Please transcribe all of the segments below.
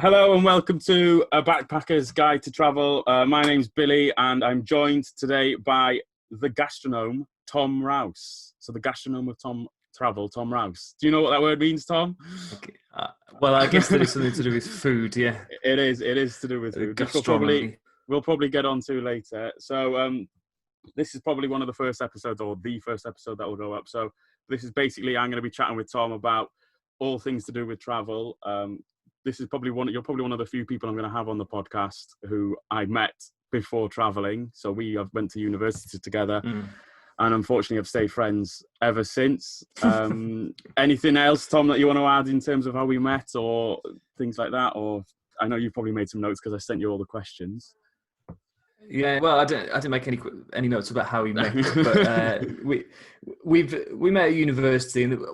Hello and welcome to A Backpacker's Guide to Travel. My name's Billy and I'm joined today by the Gastronome, Tom Rouse. So the Gastronome of Tom Rouse. Do you know what that word means, Tom? Okay. Well, I guess that it's something to do with food, yeah. It is to do with food, which we'll probably get on to later. So this is probably one of the first episodes, or the first episode that will go up. So this is basically, I'm going to be chatting with Tom about all things to do with travel. This is probably you're probably one of the few people I'm going to have on the podcast who I met before traveling. So we went to university together and unfortunately have stayed friends ever since. Anything else, Tom, that you want to add in terms of how we met or things like that? Or I know you've probably made some notes because I sent you all the questions. Yeah, well, I didn't make any notes about how we met, but we met at university, and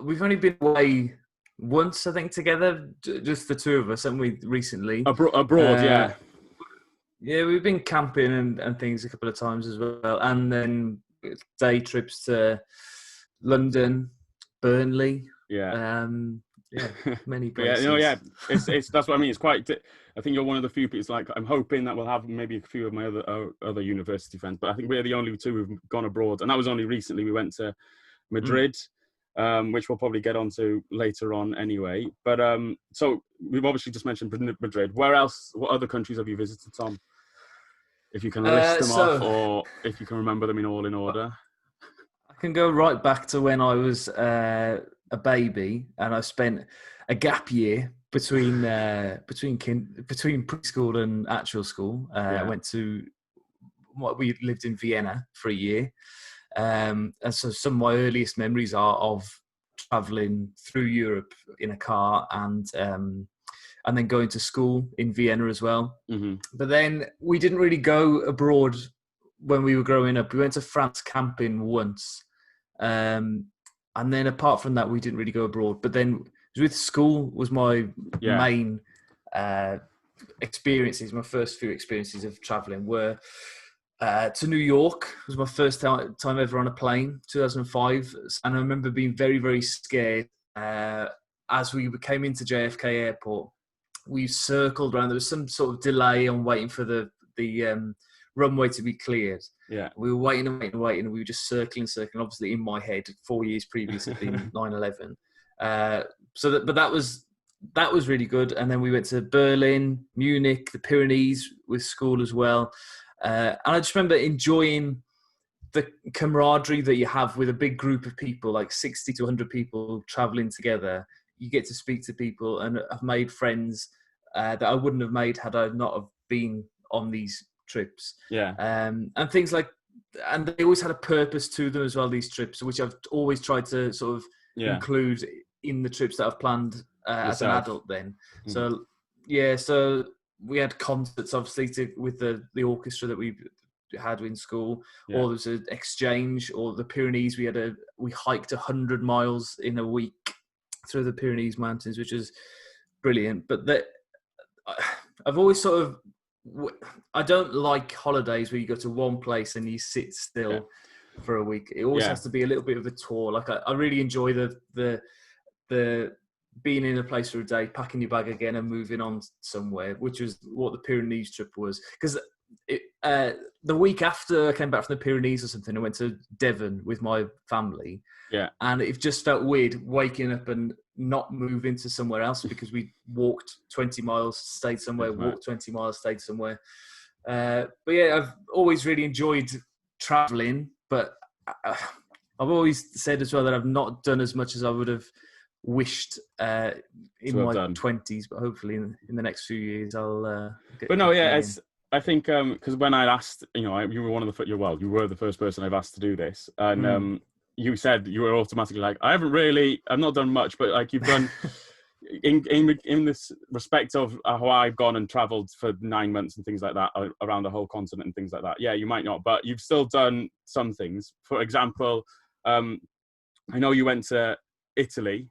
we've only been away once, I think, together, just the two of us, haven't we, recently? Abroad, yeah. Yeah, we've been camping and things a couple of times as well, and then day trips to London, Burnley. Yeah. Many places. It's that's what I mean. It's quite. I think you're one of the few people. It's like I'm hoping that we'll have maybe a few of my other university friends, but I think we're the only two who've gone abroad, and that was only recently. We went to Madrid, which we'll probably get onto later on anyway. But so we've obviously just mentioned Madrid. Where else? What other countries have you visited, Tom? If you can list them off, or if you can remember them in order. I can go right back to when I was a baby, and I spent a gap year between preschool and actual school. I went to we lived in Vienna for a year, and so some of my earliest memories are of traveling through Europe in a car and then going to school in Vienna as well. Mm-hmm. But then we didn't really go abroad when we were growing up. We went to France camping once. And then apart from that, we didn't really go abroad. But then with school was my main experiences. My first few experiences of traveling were to New York. It was my first time ever on a plane, 2005. And I remember being very, very scared as we came into JFK Airport. We circled around. There was some sort of delay on waiting for the runway to be cleared. Yeah, we were waiting. And we were just circling. Obviously, in my head, 4 years previous had been 9/11. But that was really good. And then we went to Berlin, Munich, the Pyrenees with school as well. And I just remember enjoying the camaraderie that you have with a big group of people, like 60 to 100 people traveling together. You get to speak to people, and I've made friends that I wouldn't have made had I not have been on these trips. Yeah. And things like, and they always had a purpose to them as well, these trips, which I've always tried to sort of include in the trips that I've planned as an adult then. Mm-hmm. So we had concerts, obviously, with the orchestra that we had in school, or there was an exchange, or the Pyrenees, we hiked 100 miles in a week through the Pyrenees mountains, which is brilliant. But I've always sort of, I don't like holidays where you go to one place and you sit still for a week. It always has to be a little bit of a tour. Like I really enjoy the being in a place for a day, packing your bag again and moving on somewhere, which was what the Pyrenees trip was. Because the week after I came back from the Pyrenees or something, I went to Devon with my family. Yeah. And it just felt weird waking up and not moving to somewhere else because we walked 20 miles, stayed somewhere, walked 20 miles, stayed somewhere. But yeah, I've always really enjoyed traveling, but I've always said as well that I've not done as much as I would have wished in my 20s, but hopefully in the next few years I'll get. But no, yeah, I think because when I asked, you were one of you were the first person I've asked to do this, and you said you were automatically like, I've not done much, but like you've done in this respect of how I've gone and travelled for 9 months and things like that around the whole continent and things like that. Yeah, you might not, but you've still done some things. For example, I know you went to Italy,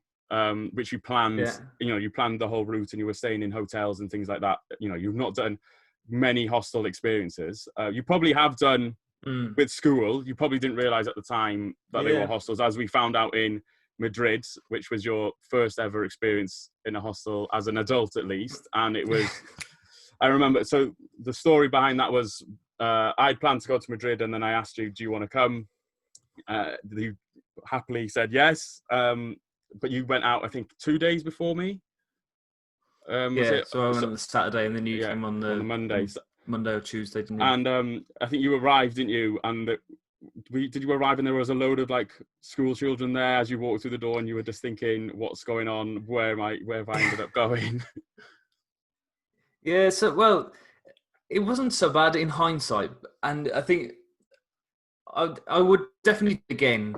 which you planned. Yeah. You planned the whole route and you were staying in hotels and things like that. You've not done many hostel experiences. You probably have done with school. You probably didn't realise at the time that they were hostels, as we found out in Madrid, which was your first ever experience in a hostel as an adult, at least. And it was, I remember, so the story behind that was I'd planned to go to Madrid, and then I asked you, do you want to come? You happily said yes. But you went out, I think, 2 days before me. So I went on the Saturday, and then you came on the Monday. Monday or Tuesday, didn't you? And I think you arrived, didn't you? And did you arrive and there was a load of like school children there as you walked through the door, and you were just thinking, what's going on? Where have I ended up going? Yeah, so, well, it wasn't so bad in hindsight. And I think I would definitely again,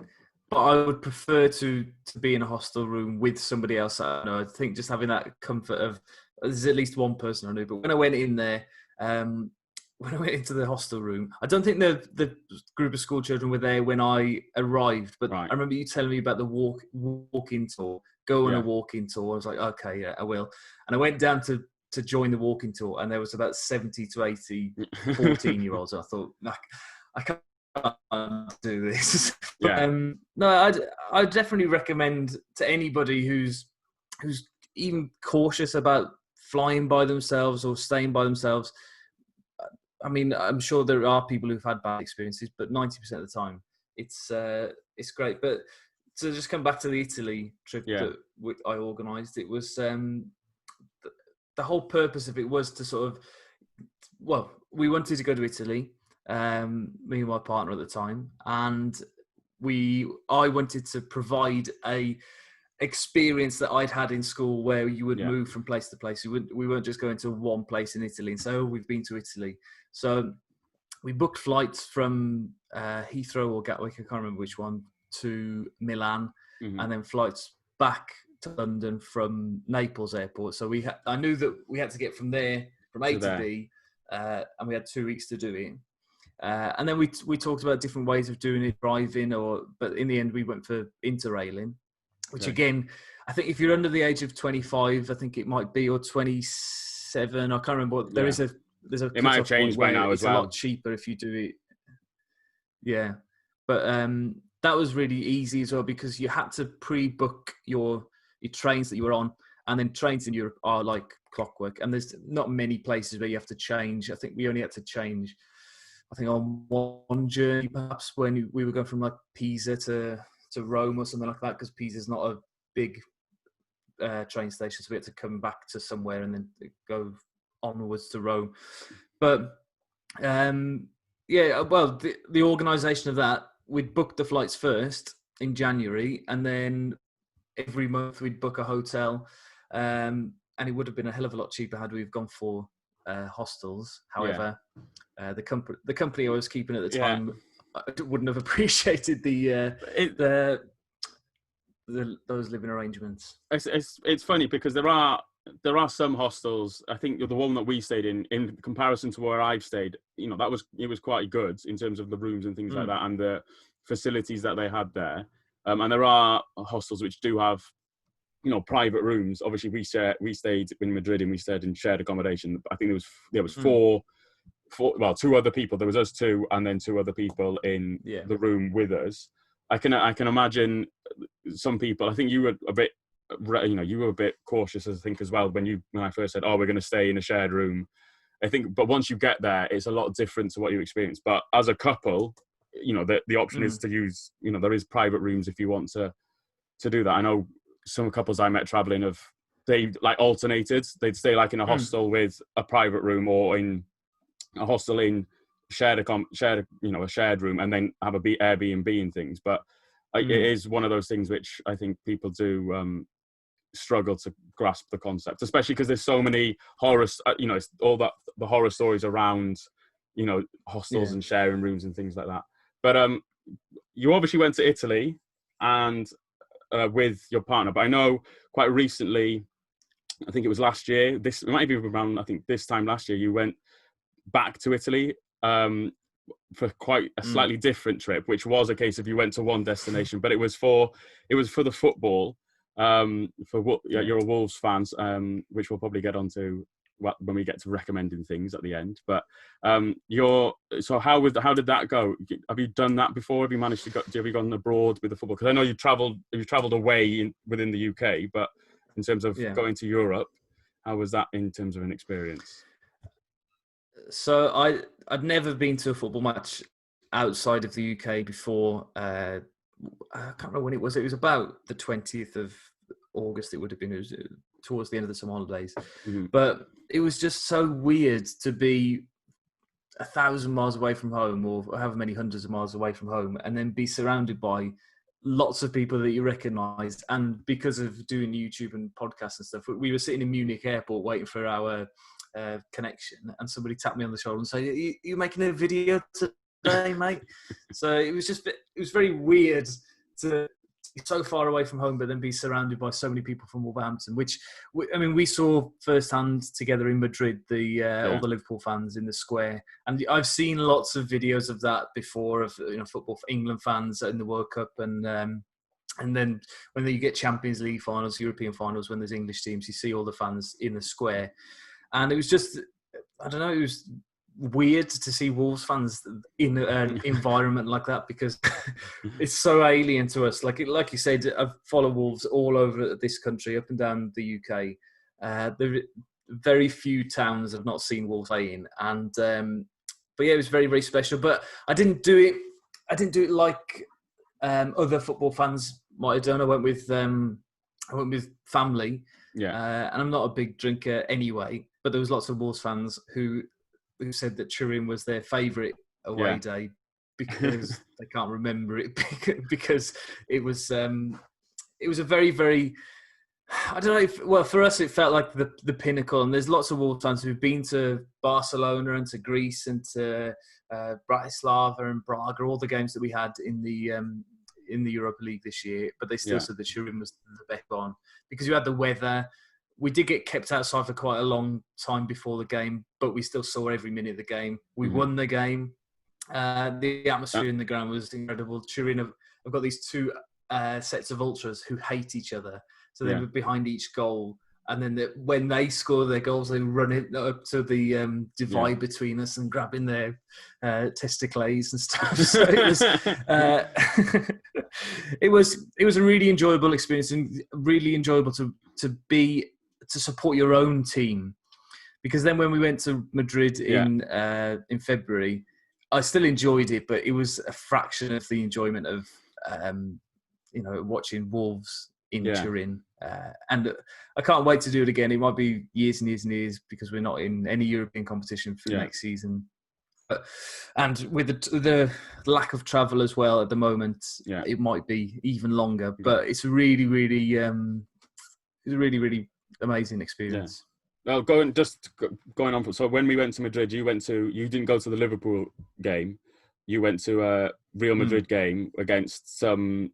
but I would prefer to be in a hostel room with somebody else. I know. I think just having that comfort of there's at least one person I knew. But when I went in there, when I went into the hostel room, I don't think the group of school children were there when I arrived. But right. I remember you telling me about the walk-in tour. Go on a walk-in tour. I was like, okay, yeah, I will. And I went down to join the walk-in tour, and there was about 70 to 80 14-year-olds. I thought, I can't do this. Yeah. No, I'd definitely recommend to anybody who's even cautious about flying by themselves or staying by themselves. I mean, I'm sure there are people who've had bad experiences, but 90% of the time, it's great. But to just come back to the Italy trip that I organised, it was the whole purpose of it was to sort of, well, we wanted to go to Italy, me and my partner at the time, and I wanted to provide a experience that I'd had in school where you would move from place to place. We weren't just going to one place in Italy and say, oh, we've been to Italy. So we booked flights from Heathrow or Gatwick, I can't remember which one, to Milan, and then flights back to London from Naples airport. So I knew that we had to get from there, from A to B, and we had 2 weeks to do it. And then we talked about different ways of doing it, driving, but in the end we went for interrailing, which again, I think if you're under the age of 25, I think it might be, or 27, I can't remember what, there's a it might have changed by now as well. It's a lot cheaper if you do it. Yeah. But that was really easy as well, because you had to pre-book your trains that you were on, and then trains in Europe are like clockwork, and there's not many places where you have to change. I think we only had to change, I think, on one journey, perhaps, when we were going from like Pisa to Rome or something like that, because Pisa's not a big train station, so we had to come back to somewhere and then go onwards to Rome. But well, the organisation of that, we'd booked the flights first in January, and then every month we'd book a hotel, and it would have been a hell of a lot cheaper had we gone for hostels. However, the company I was keeping at the time wouldn't have appreciated those living arrangements. It's funny because there are some hostels. I think the one that we stayed in comparison to where I've stayed, it was quite good in terms of the rooms and things like that, and the facilities that they had there. And there are hostels which do have, private rooms. Obviously, we stayed in Madrid and we stayed in shared accommodation. I think there was four, two other people. There was us two, and then two other people in the room with us. I can imagine some people. I think you were a bit, you were a bit cautious, I think, as well when I first said, "Oh, we're going to stay in a shared room." I think, but once you get there, it's a lot different to what you experience. But as a couple, the option is to use, there is private rooms if you want to do that. I know some couples I met traveling they like alternated. They'd stay like in a hostel with a private room, or in a hostel in a shared room, and then have a Airbnb and things. But it is one of those things which I think people do struggle to grasp the concept, especially because there's so many horror, it's all that the horror stories around, hostels and sharing rooms and things like that. But you obviously went to Italy and with your partner, but I know quite recently, I think it was last year, it might be around, I think this time last year, you went back to Italy for quite a slightly different trip, which was a case of you went to one destination, but it was for the football. You're a Wolves fans, which we'll probably get onto when we get to recommending things at the end. But so how did that go? Have you done that before? Have you managed to go? Have you gone abroad with the football? Because I know you've travelled away within the UK, but in terms of going to Europe, how was that in terms of an experience? So I'd never been to a football match outside of the UK before. I can't remember when it was. It was about the 20th of August. It would have been. It was towards the end of the summer holidays. Mm-hmm. But it was just so weird to be 1,000 miles away from home, or however many hundreds of miles away from home, and then be surrounded by lots of people that you recognise. And because of doing YouTube and podcasts and stuff, we were sitting in Munich airport waiting for our connection, and somebody tapped me on the shoulder and said, "You making a video today, mate?" So it was very weird to be so far away from home, but then be surrounded by so many people from Wolverhampton, which we saw firsthand together in Madrid, all the Liverpool fans in the square. And I've seen lots of videos of that before, of football for England fans in the World Cup, and then when you get Champions League finals, European finals, when there's English teams, you see all the fans in the square. And it was just, I don't know, it was weird to see Wolves fans in an environment like that, because it's so alien to us. Like you said, I've followed Wolves all over this country, up and down the UK. There are very few towns I've not seen Wolves play in, and but yeah, it was very, very special. But I didn't do it like other football fans might have done. I went with family. Yeah, and I'm not a big drinker anyway, but there was lots of Wolves fans who said that Turin was their favourite away day because they can't remember it, because it was a very, very, I don't know. Well, for us, it felt like the pinnacle. And there's lots of Wolves fans who've been to Barcelona and to Greece and to Bratislava and Braga, all the games that we had in the Europa League this year, but they still said that Turin was the best one, because you had the weather. We did get kept outside for quite a long time before the game, but we still saw every minute of the game. We won the game. The atmosphere in the ground was incredible. Turin have got these two sets of ultras who hate each other. So they were behind each goal. And then when they score their goals, they run it up to the divide between us and grabbing their testicles and stuff. So it was a really enjoyable experience, and really enjoyable to support your own team. Because then when we went to Madrid in February, I still enjoyed it, but it was a fraction of the enjoyment of watching Wolves in Turin. And I can't wait to do it again. It might be years and years and years, because we're not in any European competition for next season. And with the lack of travel as well at the moment, it might be even longer. But it's a really, really, really, really amazing experience. Well, going on. So when we went to Madrid, you didn't go to the Liverpool game. You went to a Real Madrid game against some.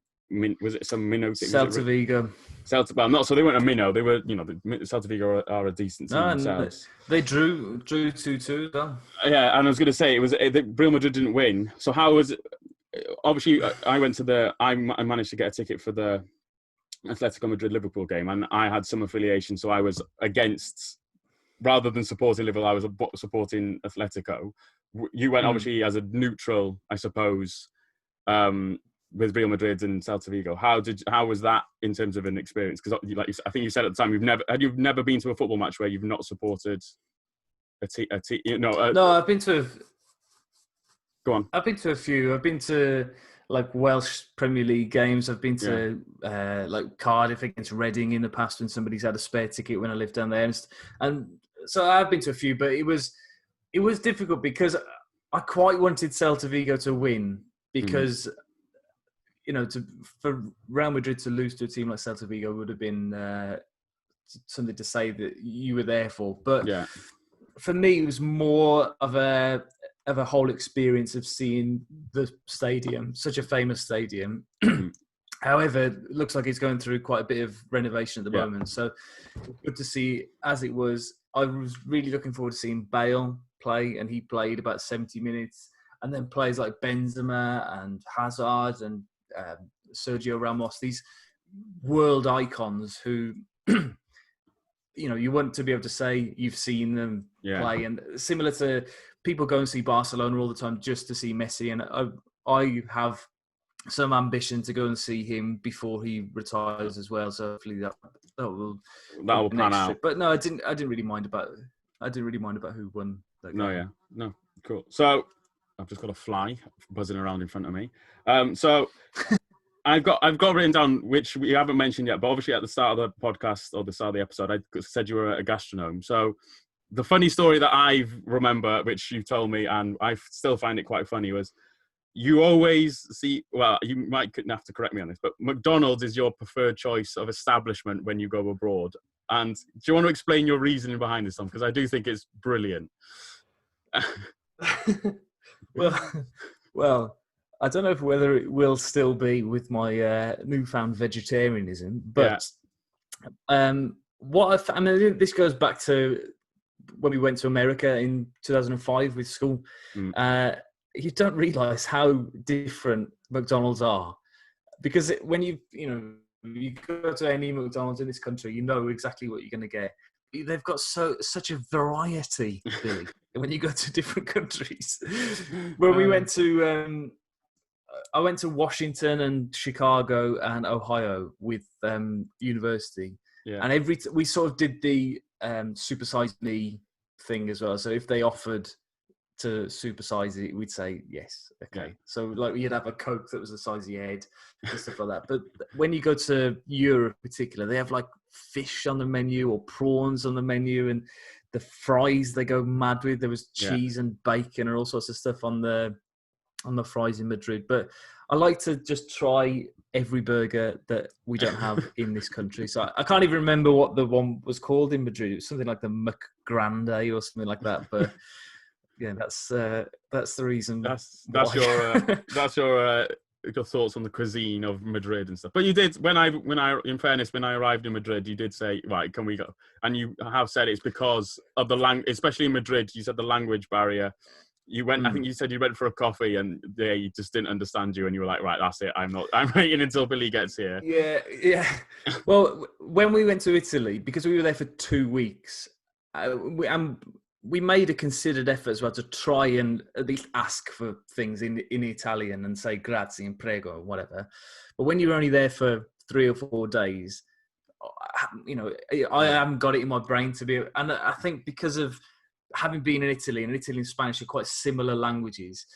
Was it some minnow? Celta Vigo. Celta, well, not so they weren't a minnow. They were, Celta Vigo are a decent team themselves. They drew 2-2 though. Yeah, and I was going to say Real Madrid didn't win. So how was it? Obviously, I managed to get a ticket for the Atletico Madrid Liverpool game, and I had some affiliation, so I was against, rather than supporting Liverpool, I was supporting Atletico. You went obviously as a neutral, I suppose. With Real Madrid and Celta Vigo, how was that in terms of an experience? Because I think you said at the time, you've never been to a football match where you've not supported a team. No, I've been to. Go on. I've been to a few. I've been to like Welsh Premier League games. I've been to like Cardiff against Reading in the past when somebody's had a spare ticket when I lived down there, and so I've been to a few. But it was difficult because I quite wanted Celta Vigo to win, because. For Real Madrid to lose to a team like Celta Vigo would have been something to say that you were there for. But for me, it was more of a whole experience of seeing the stadium, such a famous stadium. However, it looks like it's going through quite a bit of renovation at the moment. So good to see as it was. I was really looking forward to seeing Bale play, and he played about 70 minutes. And then players like Benzema and Hazard and Sergio Ramos, these world icons who, you want to be able to say you've seen them play, and similar to people go and see Barcelona all the time just to see Messi, and I have some ambition to go and see him before he retires as well. So hopefully that will pan out. Trip. But no, I didn't really mind about who won that game. No, cool. So I've just got a fly buzzing around in front of me. So I've got written down, which we haven't mentioned yet, but obviously at the start of the podcast or the start of the episode, I said you were a gastronome. So the funny story that I remember, which you told me, and I still find it quite funny, was you always see, well, you might have to correct me on this, but McDonald's is your preferred choice of establishment when you go abroad. And do you want to explain your reasoning behind this, Tom? Because I do think it's brilliant. Well, I don't know whether it will still be with my newfound vegetarianism, but this goes back to when we went to America in 2005 with school. You don't realise how different McDonald's are, because when you go to any McDonald's in this country, you know exactly what you're going to get. They've got such a variety, Billy, when you go to different countries. When we went to, I went to Washington and Chicago and Ohio with university, and we sort of did the supersize me thing as well. So if they offered to supersize it, we'd say yes. Okay. So like you'd have a Coke that was the size of your head and stuff like that. But when you go to Europe in particular, they have like fish on the menu or prawns on the menu, and the fries they go mad with. There was cheese and bacon and all sorts of stuff on the fries in Madrid. But I like to just try every burger that we don't have in this country. So I can't even remember what the one was called in Madrid. It was something like the McGrande or something like that. But yeah, that's the reason. That's your thoughts on the cuisine of Madrid and stuff. But you did when I in fairness, when I arrived in Madrid, you did say, right, can we go? And you have said it's because of the language, especially in Madrid. You said the language barrier. You went. I think you said you went for a coffee, and they just didn't understand you, and you were like, right, that's it. I'm waiting until Billy gets here. Yeah. Well, when we went to Italy, because we were there for 2 weeks, we made a considered effort as well to try and at least ask for things in Italian and say grazie and prego or whatever. But when you're only there for 3 or 4 days, I haven't got it in my brain to be. And I think because of having been in Italy, and Italy and Spanish are quite similar languages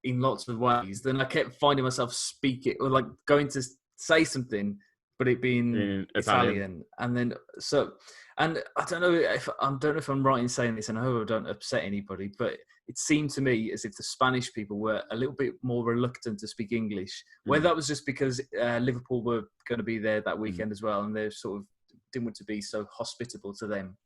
in lots of ways, then I kept finding myself speaking or like going to say something, but it being Italian. And then and I don't know if I'm right in saying this, and I hope I don't upset anybody, but it seemed to me as if the Spanish people were a little bit more reluctant to speak English. Whether that was just because Liverpool were going to be there that weekend as well, and they sort of didn't want to be so hospitable to them.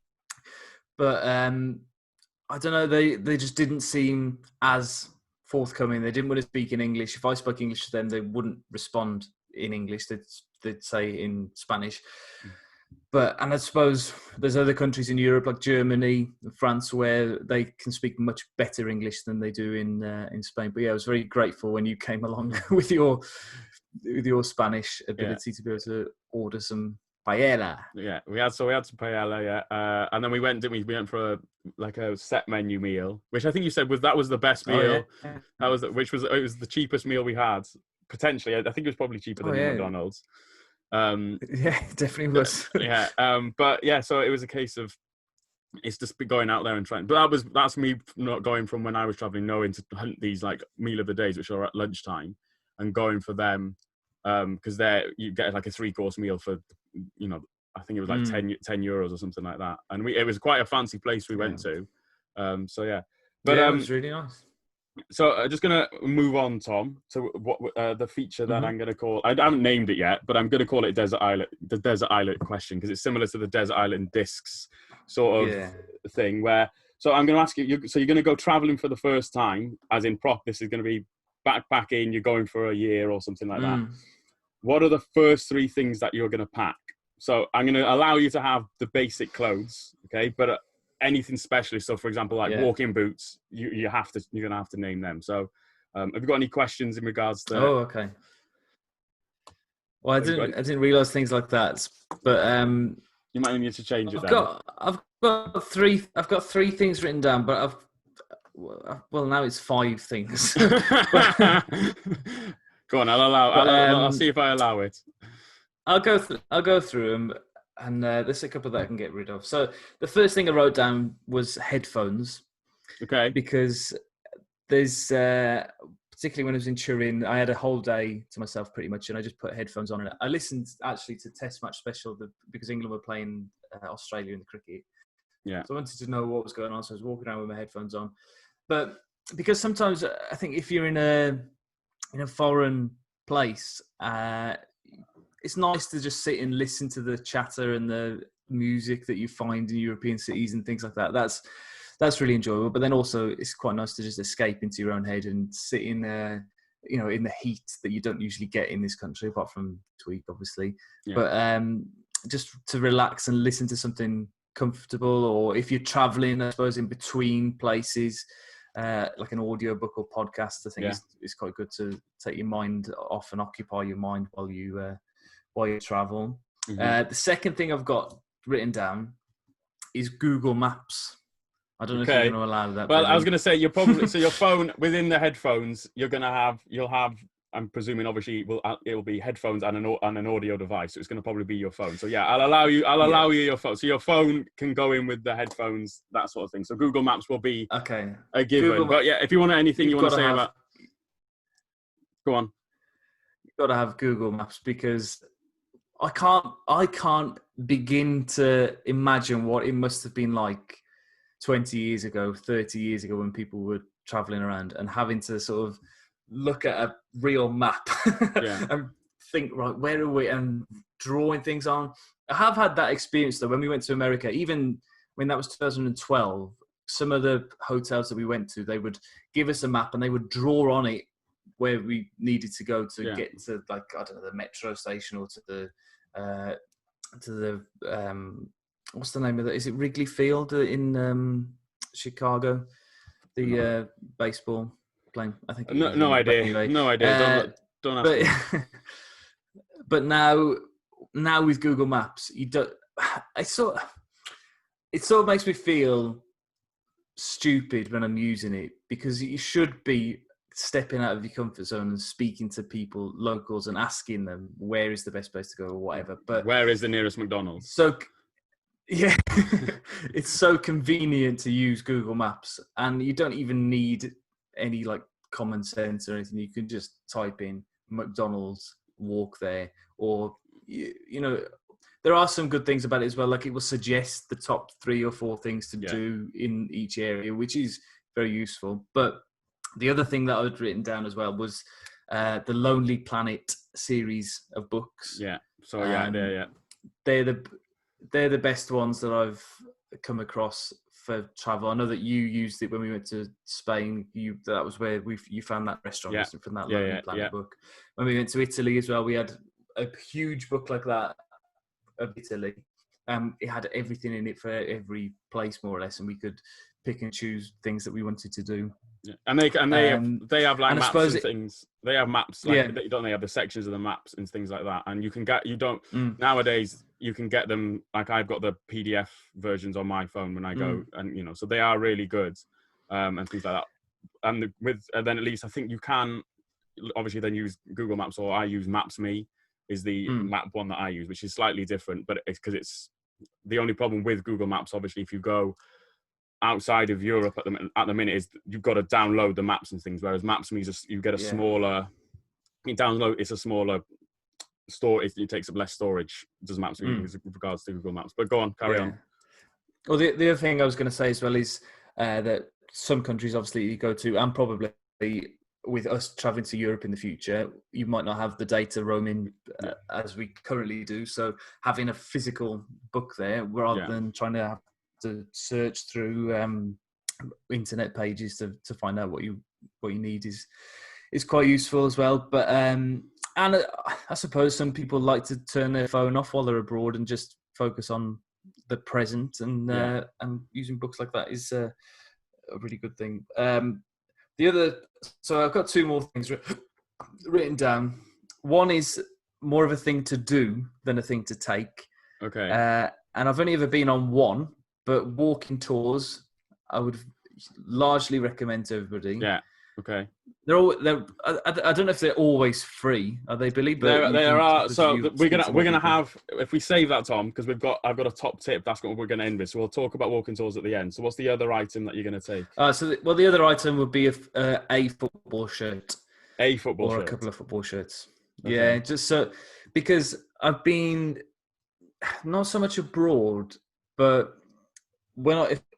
But I don't know, they just didn't seem as forthcoming. They didn't want to speak in English. If I spoke English to them, they wouldn't respond in English. They'd say in Spanish. And I suppose there's other countries in Europe like Germany and France where they can speak much better English than they do in Spain. But yeah, I was very grateful when you came along with your Spanish ability to be able to order some paella. Yeah, we had some paella, and then we went for a set menu meal, which I think you said that was the best meal. It was the cheapest meal we had potentially. I think it was probably cheaper than McDonald's. Yeah, it definitely was. But yeah, so it was a case of it's just going out there and trying. But that's me not going from when I was traveling, knowing to hunt these like meal of the days, which are at lunchtime, and going for them because you get like a 3-course meal for I think it was like 10 euros or something like that, and it was quite a fancy place we went to. So yeah, but it was really nice. So I'm just going to move on, Tom, to what the feature that I'm going to call... I haven't named it yet, but I'm going to call it the Desert Island question, because it's similar to the Desert Island Discs sort of thing, where... So I'm going to ask you, so you're going to go traveling for the first time, as in this is going to be backpacking, you're going for a year or something like that. What are the first 3 things that you're going to pack? So I'm going to allow you to have the basic clothes, okay? But... anything specialist, so for example, like walking boots, you're gonna have to name them. So, have you got any questions in regards to? Oh, okay. Well, I didn't realize things like that, but You might need to change it. I've got three things written down, but well, now it's 5 things. Go on, I'll see if I allow it. I'll go through them, and there's a couple that I can get rid of. So the first thing I wrote down was headphones. Okay. Because there's particularly when I was in Turin, I had a whole day to myself pretty much, and I just put headphones on. And I listened actually to Test Match Special because England were playing Australia in the cricket. Yeah. So I wanted to know what was going on, so I was walking around with my headphones on. But because sometimes I think if you're in a foreign place, it's nice to just sit and listen to the chatter and the music that you find in European cities and things like that. That's really enjoyable. But then also it's quite nice to just escape into your own head and sit in in the heat that you don't usually get in this country, apart from this week, obviously. Yeah. But just to relax and listen to something comfortable, or if you're traveling, I suppose, in between places, like an audio book or podcast, I think it's quite good to take your mind off and occupy your mind while you travel. Mm-hmm. The second thing I've got written down is Google Maps. I don't know if you're going to allow that. Well, I was going to say, you're probably, so your phone within the headphones, you'll have, I'm presuming obviously it'll be headphones and an audio device. So it's going to probably be your phone. So yeah, I'll allow you your phone. So your phone can go in with the headphones, that sort of thing. So Google Maps will be a given. But yeah, if you want anything you want to say about, go on. You've got to have Google Maps, because I can't begin to imagine what it must have been like 20 years ago, 30 years ago, when people were traveling around and having to sort of look at a real map and think, right, where are we, and drawing things on. I have had that experience though, when we went to America, even when that was 2012, some of the hotels that we went to, they would give us a map and they would draw on it where we needed to go to get to, like, I don't know, the metro station, or to the what's the name of it? Is it Wrigley Field in Chicago? The baseball playing, I think. No idea. Anyway. No idea. Don't ask me. But now with Google Maps, it sort of makes me feel stupid when I'm using it, because you should be stepping out of your comfort zone and speaking to people, locals, and asking them where is the best place to go or whatever. But where is the nearest McDonald's? So yeah, it's so convenient to use Google Maps, and you don't even need any like common sense or anything. You can just type in McDonald's, walk there, or there are some good things about it as well. Like, it will suggest the top 3 or 4 things to do in each area, which is very useful. But the other thing that I had written down as well was the Lonely Planet series of books. Yeah. So they're the best ones that I've come across for travel. I know that you used it when we went to Spain. That was where you found that restaurant from that Lonely Planet book. When we went to Italy as well, we had a huge book like that of Italy. It had everything in it for every place, more or less, and we could pick and choose things that we wanted to do. Yeah. And they have like maps and things. They have maps, like, they have the sections of the maps and things like that. And you can get, nowadays you can get them, like, I've got the PDF versions on my phone when I go, and so they are really good, and things like that. And then at least I think you can obviously then use Google Maps, or I use Maps.me is the map one that I use, which is slightly different, but it's because it's the only problem with Google Maps. Obviously, if you go outside of Europe at the minute, is you've got to download the maps and things, whereas Maps.me you get a smaller, it's a smaller store. It takes up less storage, does Maps.me with regards to Google Maps. But go on, carry on. Well, the other thing I was going to say as well is that some countries obviously you go to, and probably with us traveling to Europe in the future, you might not have the data roaming as we currently do. So having a physical book there, rather than trying to have to search through internet pages to find out what you need is quite useful as well. But and I suppose some people like to turn their phone off while they're abroad and just focus on the present, and using books like that is a really good thing. So I've got 2 more things written down. One is more of a thing to do than a thing to take. Okay. and I've only ever been on one, but walking tours, I would largely recommend to everybody. Yeah. Okay. I don't know if they're always free. Are they, Billy? But there are. So we're gonna have, if we save that, Tom, because I've got a top tip. That's what we're gonna end with. So we'll talk about walking tours at the end. So what's the other item that you're gonna take? The other item would be a football shirt. A football shirt. Or a couple of football shirts. Okay. Yeah, just so, because I've been not so much abroad, but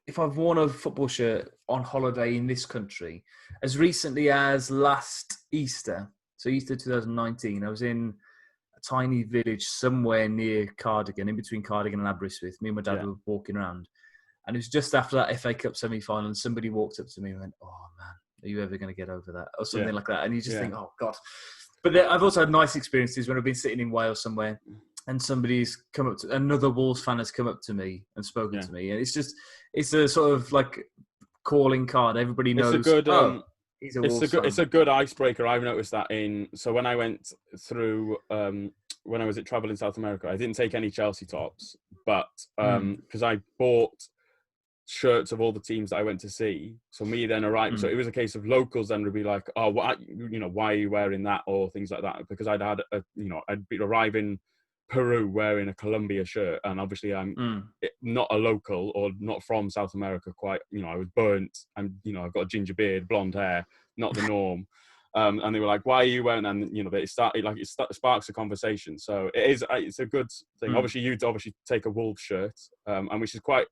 if I've worn a football shirt on holiday in this country, as recently as last Easter, so Easter 2019, I was in a tiny village somewhere near Cardigan, in between Cardigan and Aberystwyth. Me and my dad were walking around, and it was just after that FA Cup semi-final, and somebody walked up to me and went, "Oh man, are you ever going to get over that?" Or something like that. And you just think, "Oh God." But I've also had nice experiences when I've been sitting in Wales somewhere, and somebody's come up to, another Wolves fan has come up to me and spoken to me, and it's a sort of like calling card. Everybody knows. It's a good. He's a Wolves fan. It's a good icebreaker. I've noticed that so when I went through when I was at travel in South America, I didn't take any Chelsea tops, but because I bought shirts of all the teams that I went to see. So me then arrived. So it was a case of locals then would be like, "Oh, why are you wearing that?" or things like that. Because I'd be arriving Peru wearing a Colombia shirt, and obviously I'm not a local or not from South America. Quite, I was burnt, and I've got a ginger beard, blonde hair, not the norm. And they were like, "Why are you wearing?" And it sparks a conversation. So it's a good thing. Obviously, you'd take a Wolves shirt, and which is quite.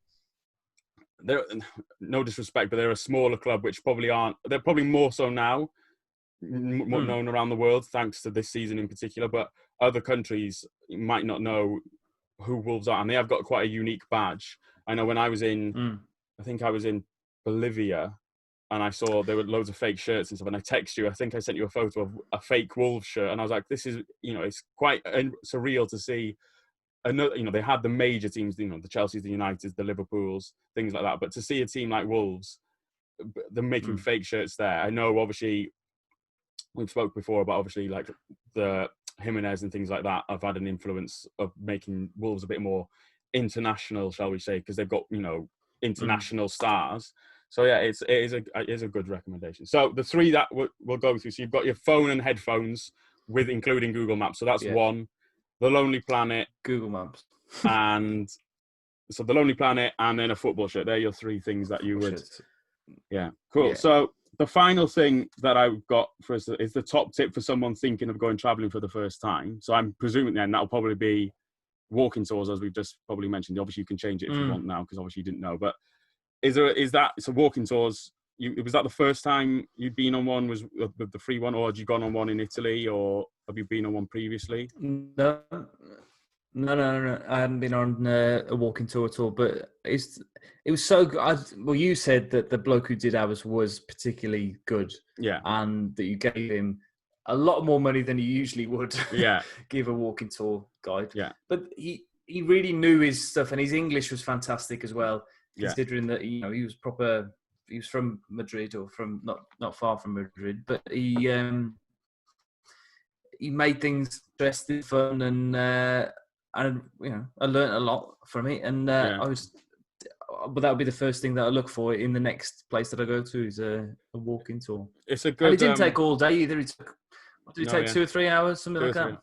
They're, no disrespect, but they're a smaller club, which they're probably more so now, more known around the world, thanks to this season in particular. But other countries might not know who Wolves are, and they have got quite a unique badge. I know when I was I think I was in Bolivia, and I saw there were loads of fake shirts and stuff, and I texted you, I think I sent you a photo of a fake Wolves shirt, and I was like, this is, it's quite surreal to see. They had the major teams, the Chelseas, the Uniteds, the Liverpools, things like that. But to see a team like Wolves, they're making fake shirts there. I know, obviously, we've spoke before about obviously like the Jimenez and things like that have had an influence of making Wolves a bit more international, shall we say, because they've got international stars. So yeah, it is a good recommendation. So the three that we'll go through. So you've got your phone and headphones with including Google Maps. So that's one. The Lonely Planet, Google Maps, and so the Lonely Planet, and then a football shirt. They're your three things that you would. Yeah, cool. Yeah. So the final thing that I've got for us is the top tip for someone thinking of going traveling for the first time. So I'm presuming then that'll probably be walking tours, as we've just probably mentioned. Obviously, you can change it if you want now, because obviously you didn't know. But is that so? Walking tours. Was that the first time you'd been on one? Was the free one, or had you gone on one in Italy, or have you been on one previously? No. I hadn't been on a walking tour at all. But it was so good. You said that the bloke who did ours was particularly good. Yeah. And that you gave him a lot more money than you usually would. Yeah. Give a walking tour guide. Yeah. But he really knew his stuff, and his English was fantastic as well. Considering that he was proper. He was from Madrid, or from not far from Madrid, but he made things interesting, fun, and I learned a lot from it. And but that would be the first thing that I look for in the next place that I go to is a walking tour. It's a good. And it didn't take all day either. It took 2 or 3 hours, something like that.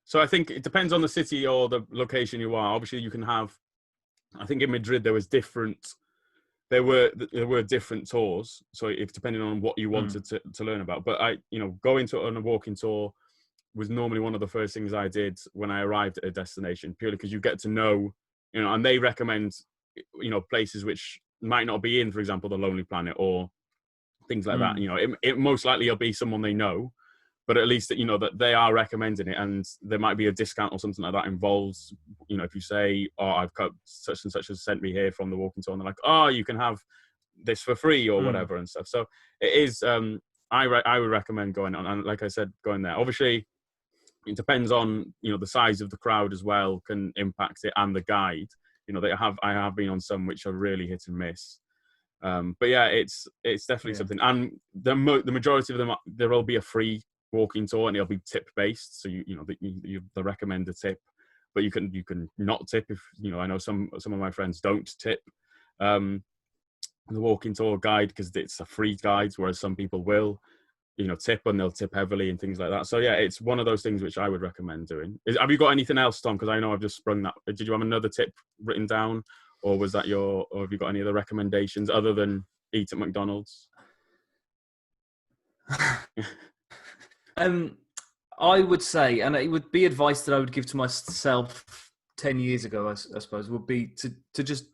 So I think it depends on the city or the location you are. Obviously, you can have. I think in Madrid there was different. There were different tours, so if depending on what you wanted to learn about. But going on a walking tour was normally one of the first things I did when I arrived at a destination, purely because you get to know, and they recommend, places which might not be in, for example, the Lonely Planet or things like that. It most likely will be someone they know, but at least that they are recommending it, and there might be a discount or something like that involved. If you say, "Oh, I've got such and such has sent me here from the walking tour," and they're like, "Oh, you can have this for free or whatever," and stuff. So it is. I would recommend going on, and like I said, going there. Obviously, it depends on the size of the crowd as well can impact it, and the guide. I have been on some which are really hit and miss. But yeah, it's definitely something, and the majority of them there will be a free walking tour, and it'll be tip based, so you recommend a tip, but you can not tip if, you know, I know some of my friends don't tip the walking tour guide because it's a free guide, whereas some people will, you know, tip, and they'll tip heavily and things like that. So yeah, it's one of those things which I would recommend doing. Have you got anything else, Tom? Because I know I've just sprung that. Did you have another tip written down, or was that or have you got any other recommendations other than eat at McDonald's? I would say, and it would be advice that I would give to myself 10 years ago, I suppose, would be to just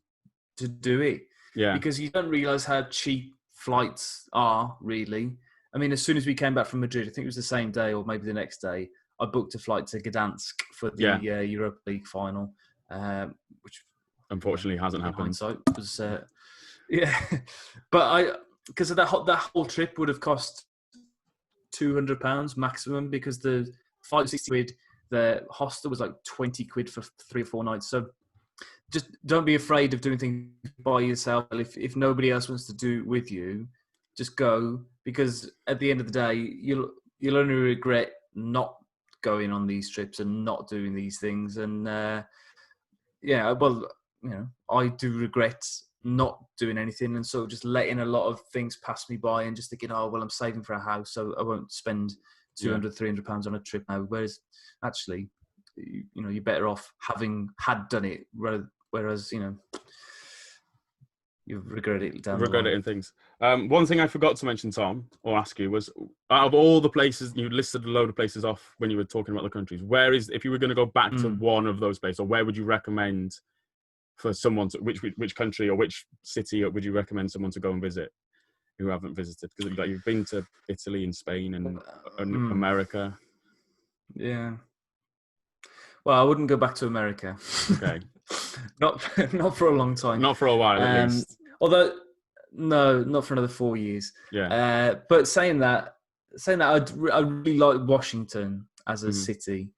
to do it. Yeah. Because you don't realise how cheap flights are, really. I mean, as soon as we came back from Madrid, I think it was the same day or maybe the next day, I booked a flight to Gdansk for the Europa League final, which unfortunately hasn't happened. Hindsight was, but because of that whole trip would have cost £200 maximum, because the flight was 60 quid, the hostel was like 20 quid for 3 or 4 nights. So just don't be afraid of doing things by yourself. If nobody else wants to do it with you, just go, because at the end of the day, you'll only regret not going on these trips and not doing these things. And well, you know, I do regret not doing anything, and so just letting a lot of things pass me by and just thinking, oh well, I'm saving for a house, so I won't spend £200-300 on a trip now. Whereas actually, you know, you're better off having had done it, whereas you know, you regret it down the line. Regret it in things. One thing I forgot to mention, Tom, or ask you, was out of all the places you listed, a load of places off when you were talking about the countries, if you were going to go back to one of those places, or where would you recommend for someone to, which country or which city would you recommend someone to go and visit who haven't visited? Because like, you've been to Italy and Spain and America. Yeah. Well, I wouldn't go back to America. Okay. not for a long time. Not for a while, at least. Although, no, not for another 4 years. Yeah. But saying that, I really like Washington as a city.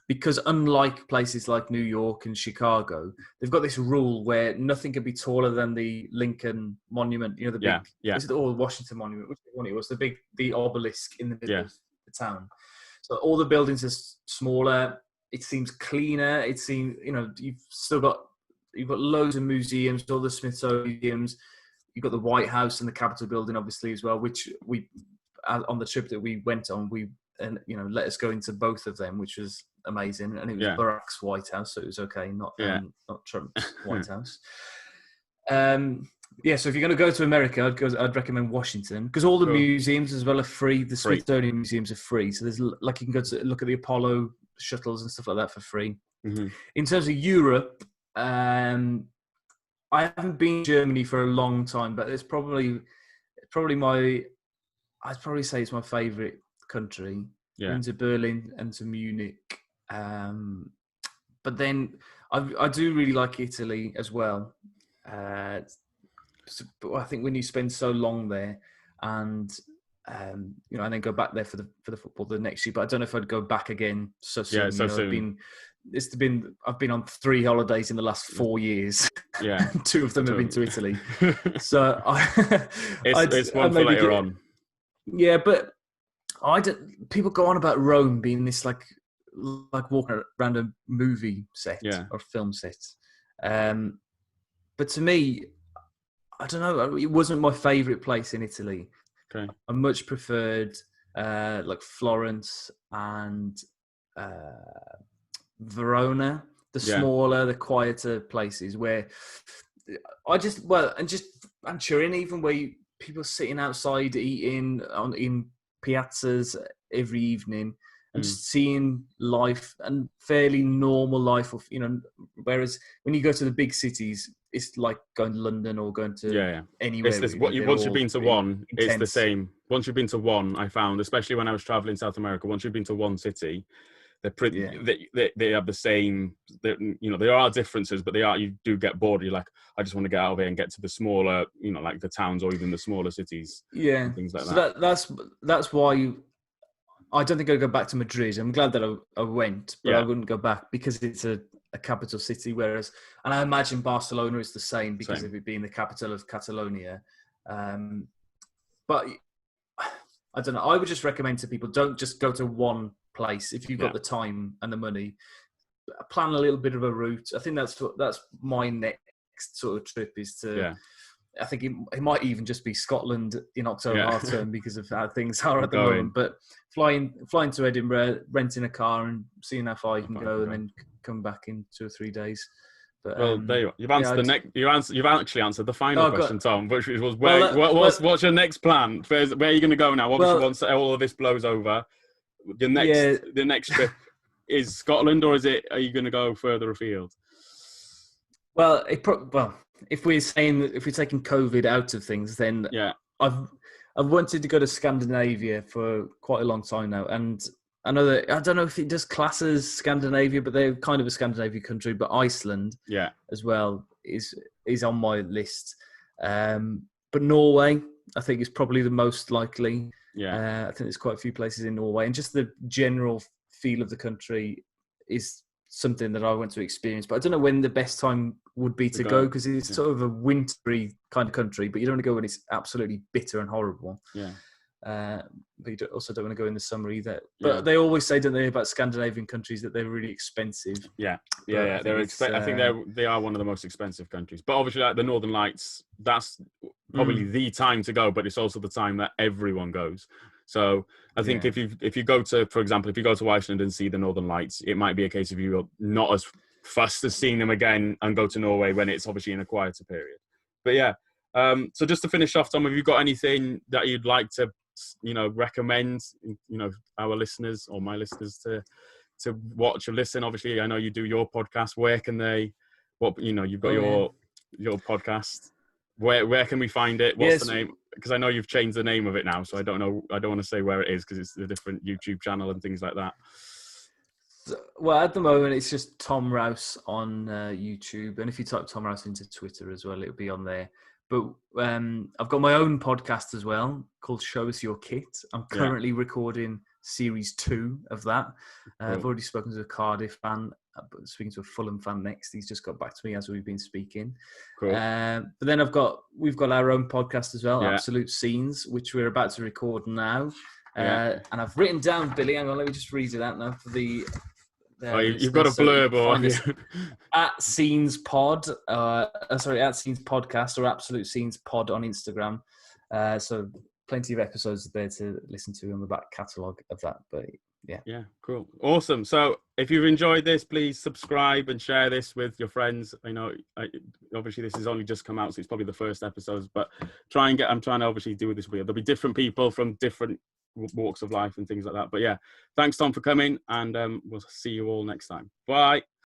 Because unlike places like New York and Chicago, they've got this rule where nothing can be taller than the Lincoln Monument. You know, the big, is it the Washington Monument? Which one it was? The obelisk in the middle of the town. So all the buildings are smaller. It seems cleaner. It seems, you know, you've got loads of museums, all the Smithsonian. You've got the White House and the Capitol building, obviously, as well, which we, on the trip that we went on, and you know, let us go into both of them, which was amazing. And it was Barack's White House, so it was okay, not Trump's White House. So if you're going to go to America, I'd recommend Washington, because all the museums as well are free. The Smithsonian museums are free, so there's like, you can go to look at the Apollo shuttles and stuff like that for free. In terms of Europe, I haven't been to Germany for a long time, but it's probably I'd probably say it's my favourite country. Been to Berlin and to Munich, but then I do really like Italy as well. But I think when you spend so long there, and you know, and then go back there for the football the next year, but I don't know if I'd go back again so soon. Yeah, so soon. I've been on 3 holidays in the last 4 years. Yeah, 2 of them have been to Italy. So it's one for later on. Yeah, but people go on about Rome being this like walking around a movie set or film set. But to me, I don't know, it wasn't my favourite place in Italy. Okay. I much preferred like Florence and Verona, the smaller, the quieter places where and Turin, even where people sitting outside eating in piazzas every evening and just seeing life and fairly normal life of, you know, whereas when you go to the big cities, it's like going to London or going to anywhere. Once you've been to one, intense. It's the same. Once you've been to one, I found, especially when I was traveling South America, once you've been to one city, they're pretty. They have the same. You know, there are differences, but you do get bored. You're like, I just want to get out of here and get to the smaller, you know, like the towns or even the smaller cities. Yeah, and things like that. That's why I don't think I'd go back to Madrid. I'm glad that I went, but I wouldn't go back because it's a capital city. Whereas, and I imagine Barcelona is the same because of it being the capital of Catalonia. But I don't know. I would just recommend to people, don't just go to one place if you've got the time and the money. plan a little bit of a route. I think that's my next sort of trip is to. Yeah. I think it might even just be Scotland in October half term because of how things are at the Going. moment. But flying to Edinburgh, renting a car and seeing how far you can go, and then come back in 2 or 3 days. But, well, there you are. You've answered you've actually answered the final question, Tom, which was what's your next plan? Where are you going to go now? Obviously, once all of this blows over, the next trip is Scotland, or are you going to go further afield? Well, if we're taking COVID out of things, then I've wanted to go to Scandinavia for quite a long time now, and I don't know if it does class as Scandinavia, but they're kind of a Scandinavian country. But Iceland, as well, is on my list. But Norway, I think, is probably the most likely. I think there's quite a few places in Norway, and just the general feel of the country is something that I want to experience. But I don't know when the best time would be to go, because it's sort of a wintry kind of country, but you don't want to go when it's absolutely bitter and horrible. But you also don't want to go in the summer either. But they always say, don't they, about Scandinavian countries that they're really expensive. I think they are one of the most expensive countries. But obviously, like the Northern Lights, that's probably the time to go. But it's also the time that everyone goes. So I think if you go to, for example, if you go to Iceland and see the Northern Lights, it might be a case of you not as fussed as seeing them again and go to Norway when it's obviously in a quieter period. But so just to finish off, Tom, have you got anything that you'd like to, recommend, our listeners or my listeners to watch or listen? Obviously, I know you do your podcast. Where can they? You've got your podcast. Where can we find it? What's the name? Because I know you've changed the name of it now, so I don't know. I don't want to say where it is because it's a different YouTube channel and things like that. Well, at the moment, it's just Tom Rouse on YouTube, and if you type Tom Rouse into Twitter as well, it'll be on there. But I've got my own podcast as well called Show Us Your Kit. I'm currently recording series 2 of that. Cool. I've already spoken to a Cardiff fan, speaking to a Fulham fan next. He's just got back to me as we've been speaking. Cool. But then we've got our own podcast as well, Absolute Scenes, which we're about to record now. And I've written down, Billy, hang on, let me just read it out now for the... you've got a blurb at Scenes Pod, at Scenes Podcast or Absolute Scenes Pod on Instagram. So plenty of episodes there to listen to in the back catalogue of that. But cool, awesome. So if you've enjoyed this, please subscribe and share this with your friends. I know, obviously this has only just come out, so it's probably the first episodes. But I'm trying to obviously do this with. There'll be different people from different walks of life and things like that. But thanks, Tom, for coming, and we'll see you all next time. Bye.